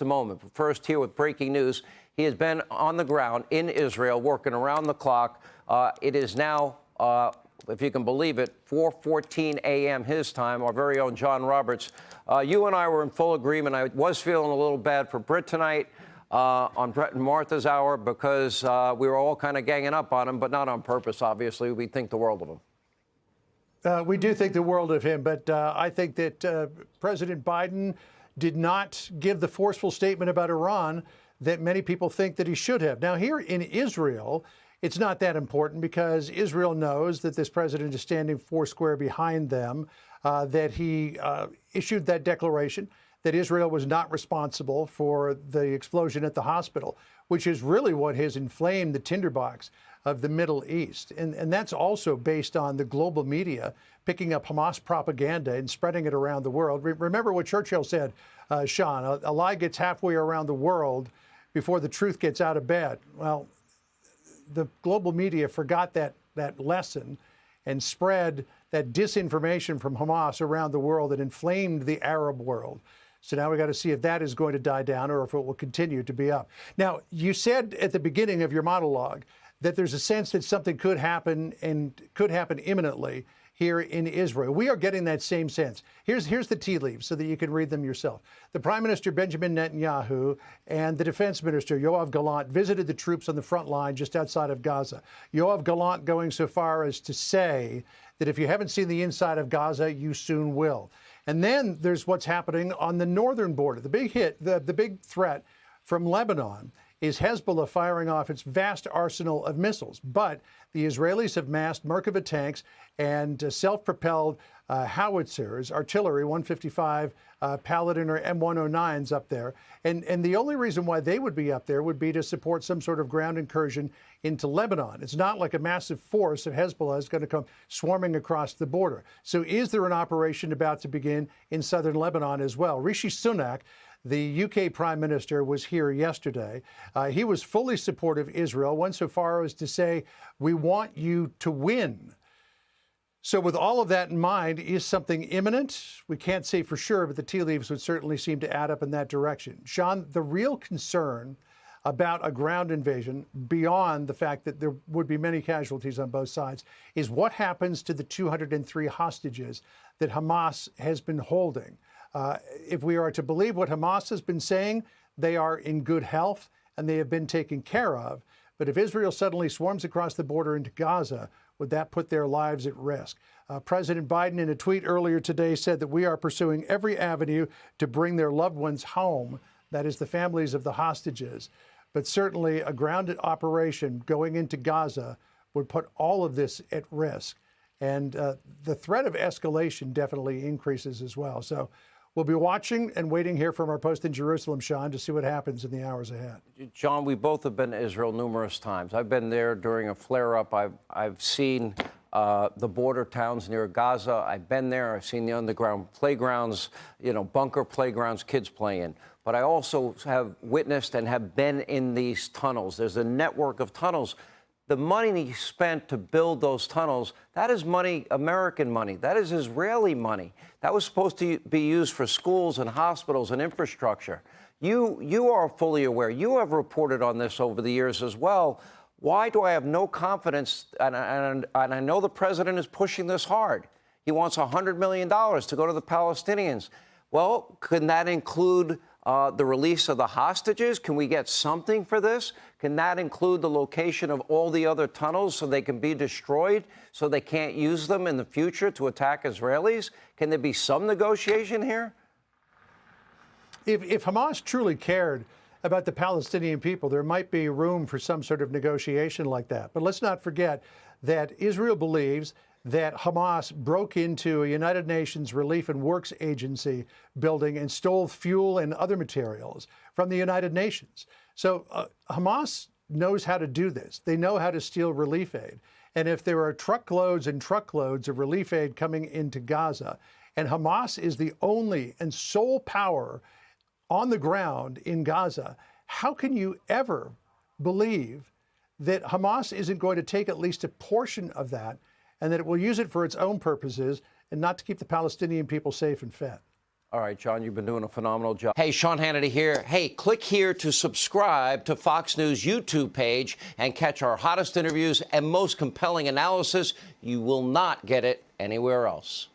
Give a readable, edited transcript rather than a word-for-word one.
a moment. But first, here with breaking news, he has been on the ground in Israel, working around the clock. It is now, if you can believe it, 4:14 a.m. his time. Our very own John Roberts. You and I were in full agreement. I was feeling a little bad for Britt tonight on Brett and Martha's hour because we were all kind of ganging up on him, but not on purpose, obviously. We think the world of him. We do think the world of him, but I think that President Biden did not give the forceful statement about Iran that many people think that he should have. Now, here in Israel, it's not that important because Israel knows that this president is standing foursquare behind them, that he issued that declaration that Israel was not responsible for the explosion at the hospital, which is really what has inflamed the tinderbox of the Middle East. And that's also based on the global media picking up Hamas propaganda and spreading it around the world. Remember what Churchill said, Sean, a lie gets halfway around the world before the truth gets out of bed. Well, the global media forgot that lesson and spread that disinformation from Hamas around the world that inflamed the Arab world. So now we got to see if that is going to die down or if it will continue to be up. Now, you said at the beginning of your monologue that there's a sense that something could happen and could happen imminently here in Israel. We are getting that same sense. Here's the tea leaves so that you can read them yourself. The Prime Minister Benjamin Netanyahu and the Defense Minister Yoav Gallant visited the troops on the front line just outside of Gaza. Yoav Gallant going so far as to say that if you haven't seen the inside of Gaza, you soon will. And then there's what's happening on the northern border. The big hit, the big threat from Lebanon is Hezbollah firing off its vast arsenal of missiles. But the Israelis have massed Merkava tanks and self-propelled howitzers, artillery, 155 Paladin or M109s up there. And the only reason why they would be up there would be to support some sort of ground incursion into Lebanon. It's not like a massive force of Hezbollah is going to come swarming across the border. So is there an operation about to begin in southern Lebanon as well? Rishi Sunak, the UK Prime Minister, was here yesterday. He was fully supportive of Israel, went so far as to say, we want you to win. So with all of that in mind, is something imminent? We can't say for sure, but the tea leaves would certainly seem to add up in that direction. Sean, the real concern about a ground invasion, beyond the fact that there would be many casualties on both sides, is what happens to the 203 hostages that Hamas has been holding. If we are to believe what Hamas has been saying, they are in good health and they have been taken care of. But if Israel suddenly swarms across the border into Gaza, would that put their lives at risk? President Biden, in a tweet earlier today, said that we are pursuing every avenue to bring their loved ones home, that is, the families of the hostages. But certainly a grounded operation going into Gaza would put all of this at risk. And the threat of escalation definitely increases as well. So we'll be watching and waiting here from our post in Jerusalem, Sean, to see what happens in the hours ahead. John, we both have been to Israel numerous times. I've been there during a flare-up. I've seen the border towns near Gaza. I've been there. I've seen the underground playgrounds, bunker playgrounds, kids playing. But I also have witnessed and have been in these tunnels. There's a network of tunnels. The money spent to build those tunnels, that is money, American money. That is Israeli money. That was supposed to be used for schools and hospitals and infrastructure. You are fully aware. You have reported on this over the years as well. Why do I have no confidence? And I know the president is pushing this hard. He wants $100 million to go to the Palestinians. Well, can that include the release of the hostages? Can we get something for this? Can that include the location of all the other tunnels so they can be destroyed, so they can't use them in the future to attack Israelis? Can there be some negotiation here? If Hamas truly cared about the Palestinian people, there might be room for some sort of negotiation like that. But let's not forget that Israel believes that Hamas broke into a United Nations Relief and Works Agency building and stole fuel and other materials from the United Nations. So Hamas knows how to do this. They know how to steal relief aid. And if there are truckloads and truckloads of relief aid coming into Gaza, and Hamas is the only and sole power on the ground in Gaza, how can you ever believe that Hamas isn't going to take at least a portion of that and that it will use it for its own purposes and not to keep the Palestinian people safe and fed? All right, John, you've been doing a phenomenal job. Hey, Sean Hannity here. Hey, click here to subscribe to Fox News YouTube page and catch our hottest interviews and most compelling analysis. You will not get it anywhere else.